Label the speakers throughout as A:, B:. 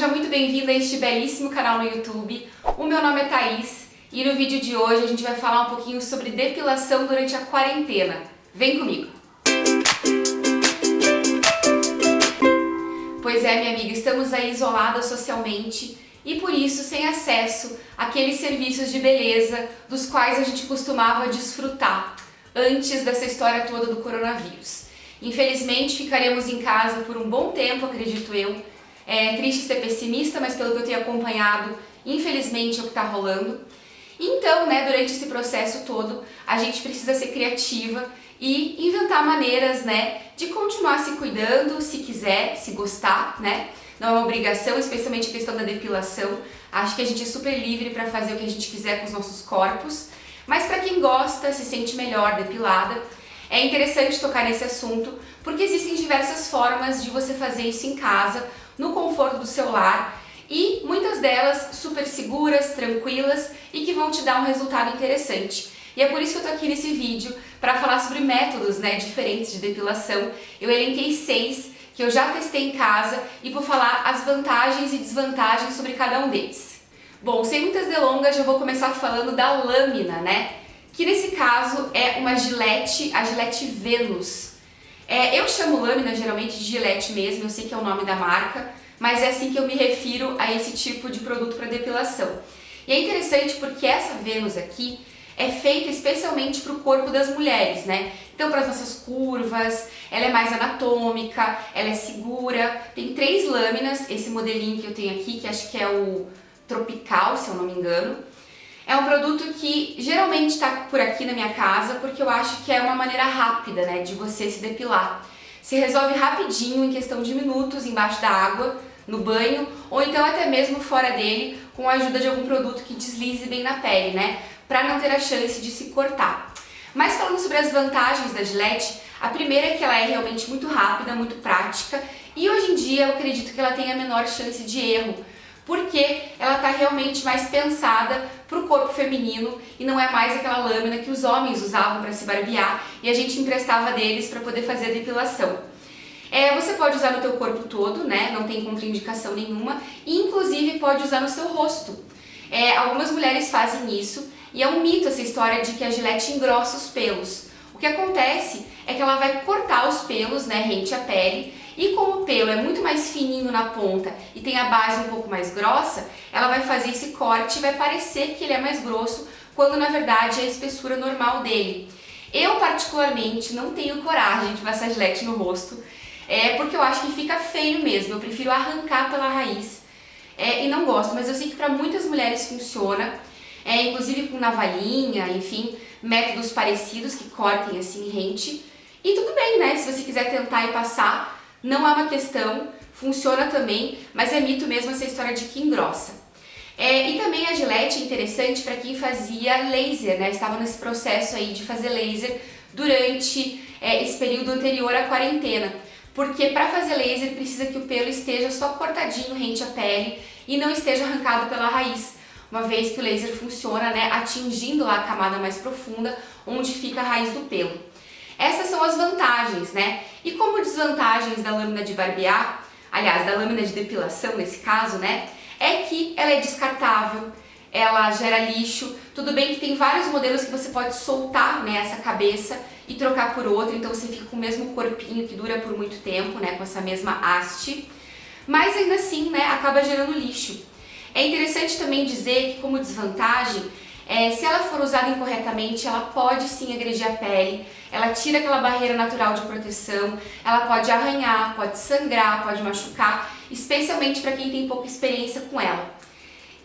A: seja muito bem-vindo a este belíssimo canal no YouTube. O meu nome é Thaís e no vídeo de hoje a gente vai falar um pouquinho sobre depilação durante a quarentena. Vem comigo! Pois é, minha amiga, estamos aí isoladas socialmente e por isso sem acesso àqueles serviços de beleza dos quais a gente costumava desfrutar antes dessa história toda do coronavírus. Infelizmente ficaremos em casa por um bom tempo, acredito eu. É triste ser pessimista, mas pelo que eu tenho acompanhado, infelizmente é o que está rolando. Então, durante esse processo todo, a gente precisa ser criativa e inventar maneiras, de continuar se cuidando, se quiser, se gostar, Não é uma obrigação, especialmente a questão da depilação. Acho que a gente é super livre para fazer o que a gente quiser com os nossos corpos. Mas para quem gosta, se sente melhor depilada, é interessante tocar nesse assunto, porque existem diversas formas de você fazer isso em casa, no conforto do seu lar, e muitas delas super seguras, tranquilas e que vão te dar um resultado interessante. E é por isso que eu tô aqui nesse vídeo para falar sobre métodos diferentes de depilação. Eu elenquei 6 que eu já testei em casa e vou falar as vantagens e desvantagens sobre cada um deles. Bom, sem muitas delongas, já vou começar falando da lâmina, que nesse caso é uma Gillette, a Gillette Venus. Eu chamo lâmina geralmente de Gillette mesmo, eu sei que é o nome da marca, mas é assim que eu me refiro a esse tipo de produto para depilação. E é interessante porque essa Venus aqui é feita especialmente para o corpo das mulheres, Então para as nossas curvas, ela é mais anatômica, ela é segura, tem 3 lâminas, esse modelinho que eu tenho aqui, que acho que é o Tropical, se eu não me engano. É um produto que geralmente está por aqui na minha casa porque eu acho que é uma maneira rápida, de você se depilar. Se resolve rapidinho, em questão de minutos, embaixo da água, no banho, ou então até mesmo fora dele, com a ajuda de algum produto que deslize bem na pele, para não ter a chance de se cortar. Mas falando sobre as vantagens da Gillette, a primeira é que ela é realmente muito rápida, muito prática, e hoje em dia eu acredito que ela tem a menor chance de erro, porque ela está realmente mais pensada para o corpo feminino e não é mais aquela lâmina que os homens usavam para se barbear e a gente emprestava deles para poder fazer a depilação. Você pode usar no teu corpo todo, não tem contraindicação nenhuma, e inclusive pode usar no seu rosto. Algumas mulheres fazem isso e é um mito essa história de que a Gillette engrossa os pelos. O que acontece é que ela vai cortar os pelos, rente à pele, e como o pelo é muito mais fininho na ponta e tem a base um pouco mais grossa, ela vai fazer esse corte e vai parecer que ele é mais grosso, quando na verdade é a espessura normal dele. Eu particularmente não tenho coragem de passar Gillette no rosto, porque eu acho que fica feio mesmo, eu prefiro arrancar pela raiz e não gosto, mas eu sei que para muitas mulheres funciona, inclusive com navalhinha, enfim, métodos parecidos que cortem assim rente. E tudo bem, se você quiser tentar e passar, não é uma questão, funciona também, mas é mito mesmo essa história de que engrossa. E também a Gillette é interessante para quem fazia laser, estava nesse processo aí de fazer laser durante esse período anterior à quarentena. Porque para fazer laser precisa que o pelo esteja só cortadinho rente à pele e não esteja arrancado pela raiz, uma vez que o laser funciona atingindo lá a camada mais profunda, onde fica a raiz do pelo. Essas são as vantagens, E como desvantagens da lâmina de barbear, aliás, da lâmina de depilação nesse caso, é que ela é descartável, ela gera lixo. Tudo bem que tem vários modelos que você pode soltar, essa cabeça e trocar por outra, então você fica com o mesmo corpinho que dura por muito tempo, com essa mesma haste, mas ainda assim, acaba gerando lixo. É interessante também dizer que como desvantagem, se ela for usada incorretamente, ela pode sim agredir a pele, ela tira aquela barreira natural de proteção, ela pode arranhar, pode sangrar, pode machucar, especialmente para quem tem pouca experiência com ela.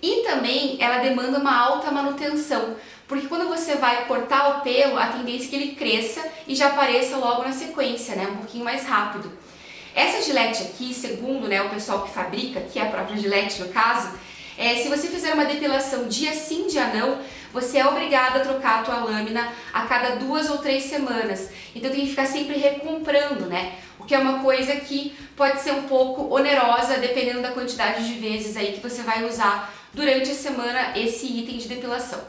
A: E também ela demanda uma alta manutenção, porque quando você vai cortar o pelo, a tendência é que ele cresça e já apareça logo na sequência, um pouquinho mais rápido. Essa Gillette aqui, segundo o pessoal que fabrica, que é a própria Gillette no caso, se você fizer uma depilação dia sim, dia não, você é obrigada a trocar a tua lâmina a cada 2 ou 3 semanas. Então tem que ficar sempre recomprando, O que é uma coisa que pode ser um pouco onerosa, dependendo da quantidade de vezes aí que você vai usar durante a semana esse item de depilação.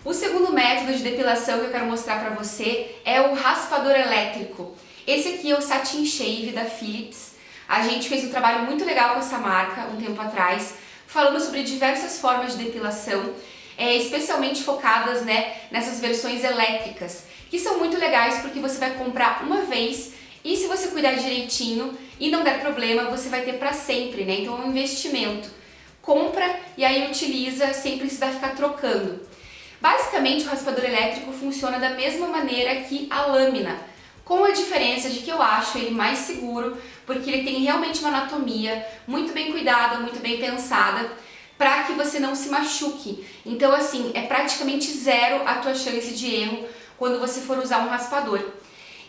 A: O segundo método de depilação que eu quero mostrar para você é o raspador elétrico. Esse aqui é o Satin Shave da Philips. A gente fez um trabalho muito legal com essa marca um tempo atrás, falando sobre diversas formas de depilação, especialmente focadas, né, nessas versões elétricas, que são muito legais porque você vai comprar uma vez e se você cuidar direitinho e não der problema, você vai ter para sempre, né? Então é um investimento. Compra e aí utiliza sem precisar ficar trocando. Basicamente, o raspador elétrico funciona da mesma maneira que a lâmina, com a diferença de que eu acho ele mais seguro, porque ele tem realmente uma anatomia muito bem cuidada, muito bem pensada, para que você não se machuque. Então, assim, é praticamente zero a tua chance de erro quando você for usar um raspador.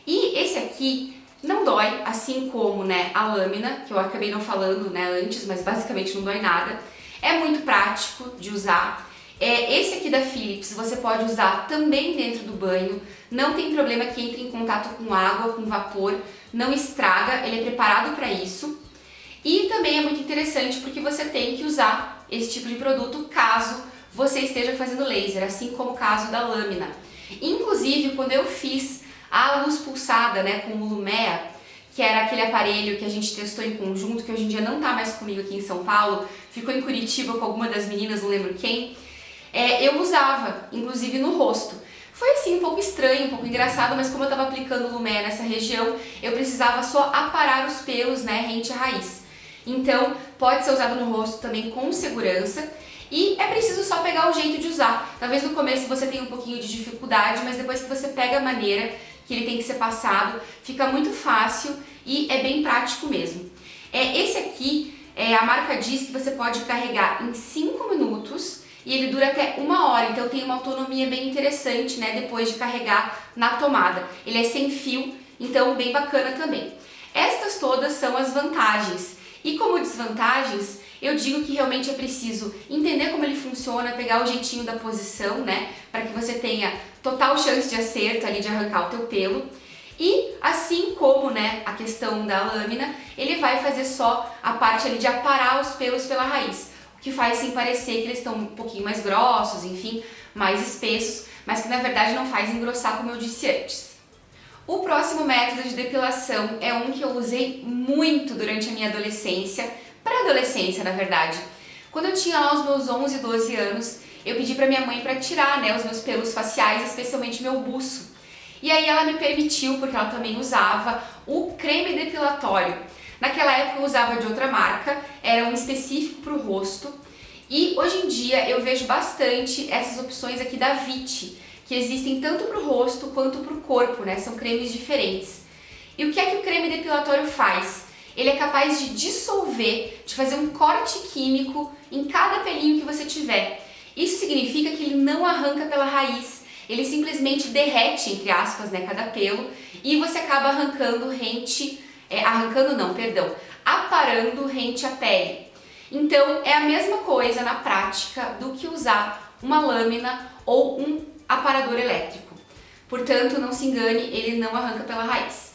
A: E esse aqui não dói, assim como, né, a lâmina, que eu acabei não falando, né, antes, mas basicamente não dói nada. É muito prático de usar. Esse aqui da Philips você pode usar também dentro do banho, não tem problema que entre em contato com água, com vapor, não estraga, ele é preparado para isso. E também é muito interessante porque você tem que usar esse tipo de produto caso você esteja fazendo laser, assim como o caso da lâmina. Inclusive, quando eu fiz a luz pulsada, né, com o Lumea, que era aquele aparelho que a gente testou em conjunto, que hoje em dia não tá mais comigo aqui em São Paulo, ficou em Curitiba com alguma das meninas, não lembro quem, eu usava, inclusive no rosto. Foi assim, um pouco estranho, um pouco engraçado, mas como eu estava aplicando o Lumea nessa região, eu precisava só aparar os pelos, né, rente à raiz. Então, pode ser usado no rosto também com segurança. E é preciso só pegar o jeito de usar. Talvez no começo você tenha um pouquinho de dificuldade, mas depois que você pega a maneira que ele tem que ser passado, fica muito fácil e é bem prático mesmo. Esse aqui, a marca diz que você pode carregar em 5 minutos e ele dura até 1 hora, então tem uma autonomia bem interessante, né, depois de carregar na tomada. Ele é sem fio, então bem bacana também. Estas todas são as vantagens. E como desvantagens, eu digo que realmente é preciso entender como ele funciona, pegar o jeitinho da posição, né, para que você tenha total chance de acerto ali, de arrancar o teu pelo. E assim como, né, a questão da lâmina, ele vai fazer só a parte ali de aparar os pelos pela raiz, o que faz sim parecer que eles estão um pouquinho mais grossos, enfim, mais espessos, mas que na verdade não faz engrossar, como eu disse antes. O próximo método de depilação é um que eu usei muito durante a minha adolescência, pré-adolescência na verdade. Quando eu tinha lá os meus 11, 12 anos, eu pedi pra minha mãe para tirar, né, os meus pelos faciais, especialmente meu buço. E aí ela me permitiu, porque ela também usava, o creme depilatório. Naquela época eu usava de outra marca, era um específico para o rosto. E hoje em dia eu vejo bastante essas opções aqui da Vichy, que existem tanto para o rosto quanto para o corpo, né? São cremes diferentes. E o que é que o creme depilatório faz? Ele é capaz de dissolver, de fazer um corte químico em cada pelinho que você tiver. Isso significa que ele não arranca pela raiz, ele simplesmente derrete, entre aspas, né, cada pelo, e você acaba aparando rente à pele. Então é a mesma coisa na prática do que usar uma lâmina ou um aparador elétrico. Portanto, não se engane, ele não arranca pela raiz.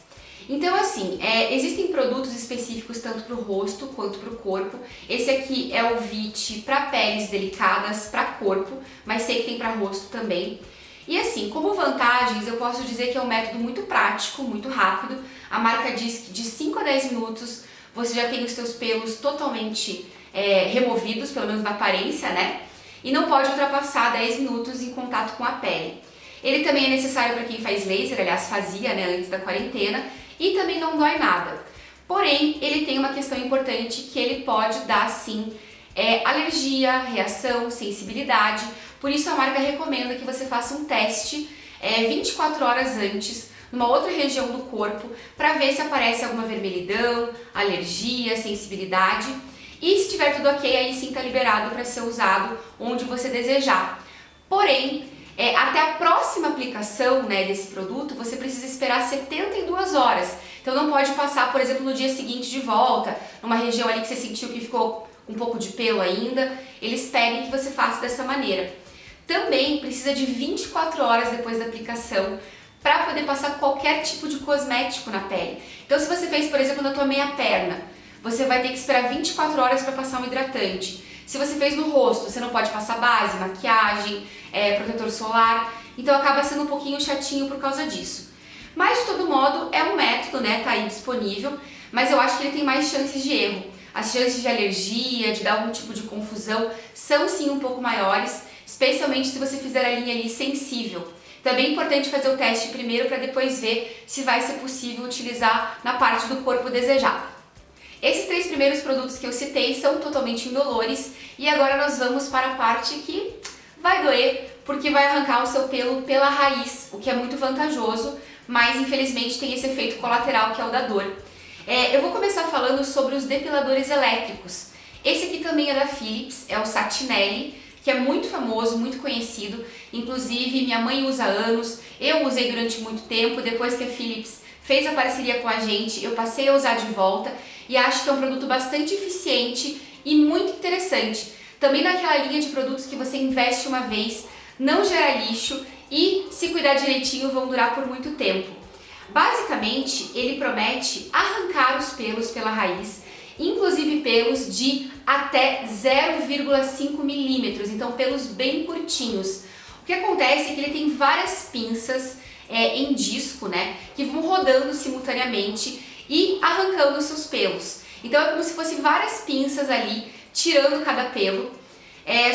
A: Então assim, existem produtos específicos tanto para o rosto quanto para o corpo. Esse aqui é o Vichy para peles delicadas, para corpo, mas sei que tem para rosto também. E assim, como vantagens, eu posso dizer que é um método muito prático, muito rápido. A marca diz que de 5 a 10 minutos você já tem os seus pelos totalmente removidos, pelo menos na aparência, né? E não pode ultrapassar 10 minutos em contato com a pele. Ele também é necessário para quem faz laser, aliás fazia, né, antes da quarentena, e também não dói nada. Porém, ele tem uma questão importante que ele pode dar sim alergia, reação, sensibilidade. Por isso a marca recomenda que você faça um teste 24 horas antes, numa outra região do corpo, para ver se aparece alguma vermelhidão, alergia, sensibilidade. E se tiver tudo ok, aí sim está liberado para ser usado onde você desejar. Porém, até a próxima aplicação, né, desse produto, você precisa esperar 72 horas. Então não pode passar, por exemplo, no dia seguinte de volta, numa região ali que você sentiu que ficou um pouco de pelo ainda, eles pedem que você faça dessa maneira. Também precisa de 24 horas depois da aplicação para poder passar qualquer tipo de cosmético na pele. Então se você fez, por exemplo, na tua meia perna, você vai ter que esperar 24 horas para passar um hidratante. Se você fez no rosto, você não pode passar base, maquiagem, protetor solar, então acaba sendo um pouquinho chatinho por causa disso. Mas de todo modo é um método, né, tá aí disponível, mas eu acho que ele tem mais chances de erro. As chances de alergia, de dar algum tipo de confusão, são sim um pouco maiores, especialmente se você fizer a linha ali sensível. Então é bem importante fazer o teste primeiro para depois ver se vai ser possível utilizar na parte do corpo desejada. Esses 3 primeiros produtos que eu citei são totalmente indolores e agora nós vamos para a parte que vai doer, porque vai arrancar o seu pelo pela raiz, o que é muito vantajoso, mas infelizmente tem esse efeito colateral que é o da dor. Eu vou começar falando sobre os depiladores elétricos. Esse aqui também é da Philips, é o Satinelli, que é muito famoso, muito conhecido, inclusive minha mãe usa há anos, eu usei durante muito tempo, depois que a Philips fez a parceria com a gente, eu passei a usar de volta e acho que é um produto bastante eficiente e muito interessante. Também naquela linha de produtos que você investe uma vez, não gera lixo e, se cuidar direitinho, vão durar por muito tempo. Basicamente, ele promete arrancar os pelos pela raiz, inclusive pelos de até 0,5 milímetros, então pelos bem curtinhos. O que acontece é que ele tem várias pinças em disco, né, que vão rodando simultaneamente e arrancando os seus pelos. Então é como se fossem várias pinças ali, tirando cada pelo,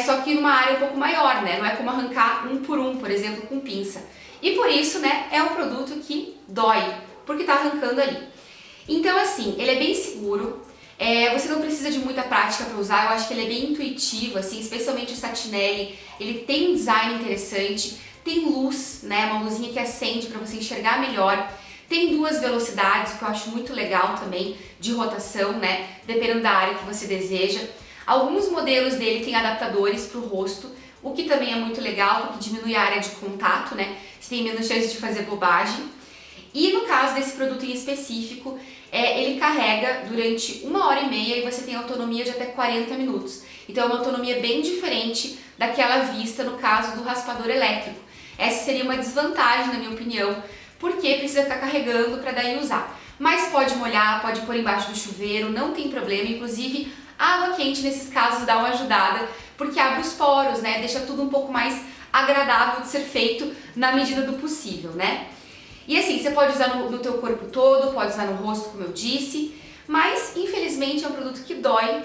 A: só que numa área um pouco maior, né, não é como arrancar um, por exemplo, com pinça. E por isso, né, é um produto que dói, porque tá arrancando ali. Então assim, ele é bem seguro, você não precisa de muita prática para usar, eu acho que ele é bem intuitivo, assim, especialmente o Satinelli, ele tem um design interessante, tem luz, né, uma luzinha que acende para você enxergar melhor, tem 2 velocidades, que eu acho muito legal também, de rotação, né, dependendo da área que você deseja. Alguns modelos dele têm adaptadores para o rosto, o que também é muito legal, porque diminui a área de contato, né, você tem menos chance de fazer bobagem. E no caso desse produto em específico, ele carrega durante 1h30 e você tem autonomia de até 40 minutos. Então é uma autonomia bem diferente daquela vista no caso do raspador elétrico. Essa seria uma desvantagem, na minha opinião, porque precisa ficar carregando para daí usar. Mas pode molhar, pode pôr embaixo do chuveiro, não tem problema. Inclusive, água quente nesses casos dá uma ajudada, porque abre os poros, né? Deixa tudo um pouco mais agradável de ser feito na medida do possível, né? E assim, você pode usar no teu corpo todo, pode usar no rosto, como eu disse, mas infelizmente é um produto que dói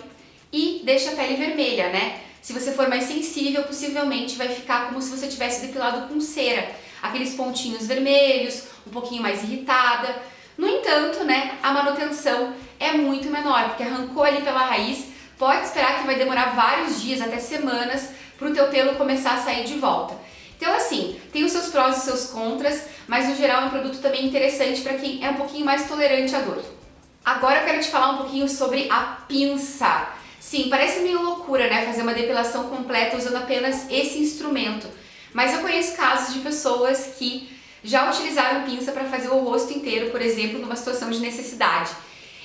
A: e deixa a pele vermelha, né? Se você for mais sensível, possivelmente vai ficar como se você tivesse depilado com cera, aqueles pontinhos vermelhos, um pouquinho mais irritada. No entanto, né, a manutenção é muito menor, porque arrancou ali pela raiz, pode esperar que vai demorar vários dias, até semanas, para o teu pelo começar a sair de volta. Então assim, tem os seus prós e os seus contras, mas no geral é um produto também interessante para quem é um pouquinho mais tolerante à dor. Agora eu quero te falar um pouquinho sobre a pinça. Sim, parece meio loucura, né, fazer uma depilação completa usando apenas esse instrumento, mas eu conheço casos de pessoas que já utilizaram pinça para fazer o rosto inteiro, por exemplo, numa situação de necessidade.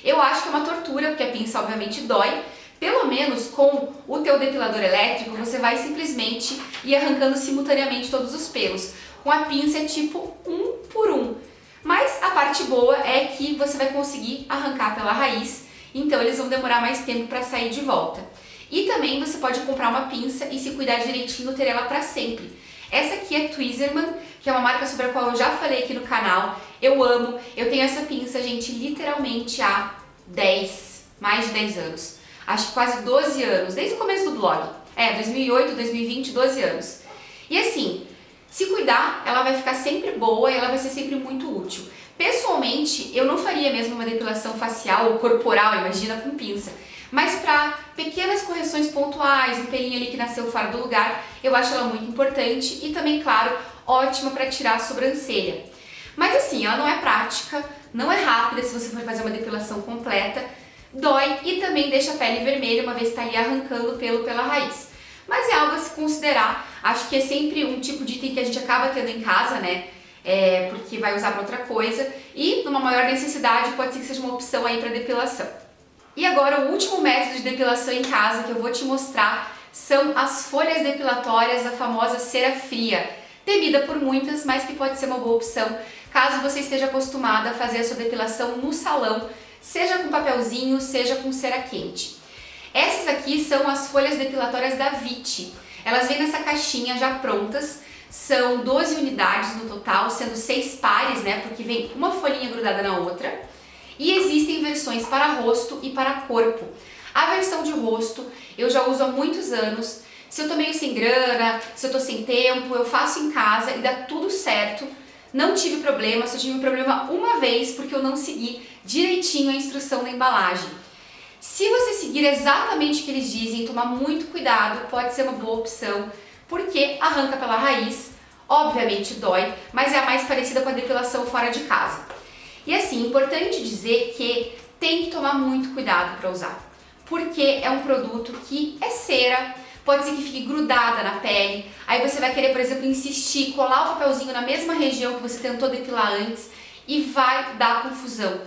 A: Eu acho que é uma tortura, porque a pinça obviamente dói. Pelo menos com o teu depilador elétrico, você vai simplesmente ir arrancando simultaneamente todos os pelos. Com a pinça é tipo 1 por 1. Mas a parte boa é que você vai conseguir arrancar pela raiz, então eles vão demorar mais tempo para sair de volta. E também você pode comprar uma pinça e se cuidar direitinho ter ela para sempre. Essa aqui é Tweezerman, que é uma marca sobre a qual eu já falei aqui no canal. Eu amo, eu tenho essa pinça, gente, literalmente há mais de 10 anos. Acho que quase 12 anos, desde o começo do blog. 2008, 2020, 12 anos. E assim, se cuidar, ela vai ficar sempre boa e ela vai ser sempre muito útil. Pessoalmente, eu não faria mesmo uma depilação facial ou corporal, imagina, com pinça. Mas para pequenas correções pontuais, um pelinho ali que nasceu fora do lugar, eu acho ela muito importante e também, claro, ótima para tirar a sobrancelha. Mas assim, ela não é prática, não é rápida se você for fazer uma depilação completa, dói e também deixa a pele vermelha uma vez que está ali arrancando o pelo pela raiz. Mas é algo a se considerar, acho que é sempre um tipo de item que a gente acaba tendo em casa, né? Porque vai usar para outra coisa e numa maior necessidade pode ser que seja uma opção aí para depilação. E agora o último método de depilação em casa que eu vou te mostrar são as folhas depilatórias, a famosa cera fria, temida por muitas, mas que pode ser uma boa opção caso você esteja acostumada a fazer a sua depilação no salão, seja com papelzinho, seja com cera quente. Essas aqui são as folhas depilatórias da Vichy. Elas vêm nessa caixinha já prontas, são 12 unidades no total, sendo 6 pares, né, porque vem uma folhinha grudada na outra. E existem versões para rosto e para corpo. A versão de rosto eu já uso há muitos anos. Se eu tô meio sem grana, se eu tô sem tempo, eu faço em casa e dá tudo certo. Não tive problema, só tive um problema uma vez porque eu não segui direitinho a instrução da embalagem. Se você seguir exatamente o que eles dizem, tomar muito cuidado, pode ser uma boa opção, porque arranca pela raiz, obviamente dói, mas é a mais parecida com a depilação fora de casa. E assim, importante dizer que tem que tomar muito cuidado para usar, porque é um produto que é cera, pode ser que fique grudada na pele, aí você vai querer, por exemplo, insistir, colar o papelzinho na mesma região que você tentou depilar antes e vai dar confusão.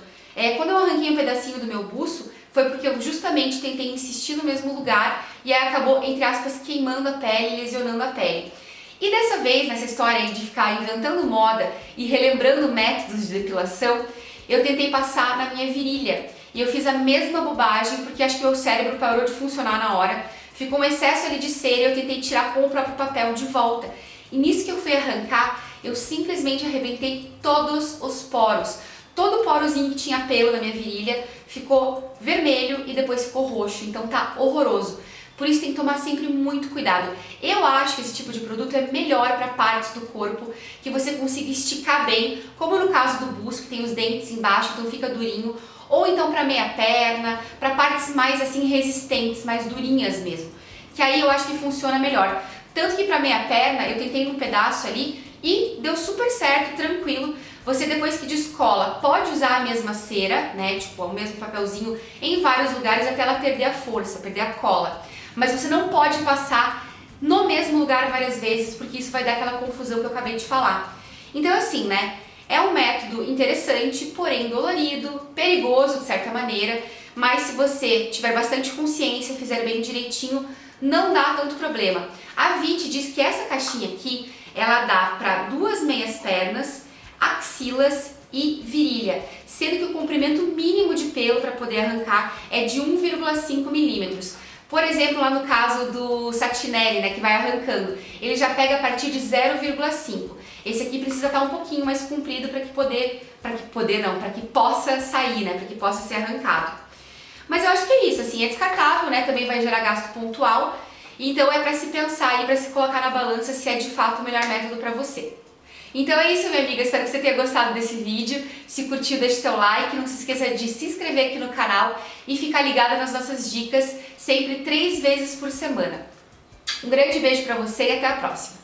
A: Quando eu arranquei um pedacinho do meu buço, foi porque eu justamente tentei insistir no mesmo lugar e aí acabou, entre aspas, queimando a pele e lesionando a pele. E dessa vez, nessa história aí de ficar inventando moda e relembrando métodos de depilação, eu tentei passar na minha virilha. E eu fiz a mesma bobagem porque acho que meu cérebro parou de funcionar na hora. Ficou um excesso ali de cera e eu tentei tirar com o próprio papel de volta. E nisso que eu fui arrancar, eu simplesmente arrebentei todos os poros. Todo porozinho que tinha pelo na minha virilha ficou vermelho e depois ficou roxo. Então tá horroroso. Por isso tem que tomar sempre muito cuidado. Eu acho que esse tipo de produto é melhor para partes do corpo que você consiga esticar bem, como no caso do buço, que tem os dentes embaixo, então fica durinho, ou então para meia perna, para partes mais assim resistentes, mais durinhas mesmo, que aí eu acho que funciona melhor. Tanto que para meia perna eu tentei num pedaço ali e deu super certo, tranquilo. Você depois que descola pode usar a mesma cera, né, tipo o mesmo papelzinho em vários lugares até ela perder a força, perder a cola. Mas você não pode passar no mesmo lugar várias vezes, porque isso vai dar aquela confusão que eu acabei de falar. Então assim, né, é um método interessante, porém dolorido, perigoso de certa maneira, mas se você tiver bastante consciência, fizer bem direitinho, não dá tanto problema. A Vit diz que essa caixinha aqui, ela dá para 2 meias pernas, axilas e virilha, sendo que o comprimento mínimo de pelo para poder arrancar é de 1,5 milímetros. Por exemplo, lá no caso do Satinelli, né, que vai arrancando, ele já pega a partir de 0,5. Esse aqui precisa estar um pouquinho mais comprido para que possa sair, né, para que possa ser arrancado. Mas eu acho que é isso, assim, é descartável, né, também vai gerar gasto pontual, então é para se pensar e para se colocar na balança se é de fato o melhor método para você. Então é isso, minha amiga, espero que você tenha gostado desse vídeo. Se curtiu, deixe seu like, não se esqueça de se inscrever aqui no canal e ficar ligada nas nossas dicas, sempre 3 vezes por semana. Um grande beijo pra você e até a próxima!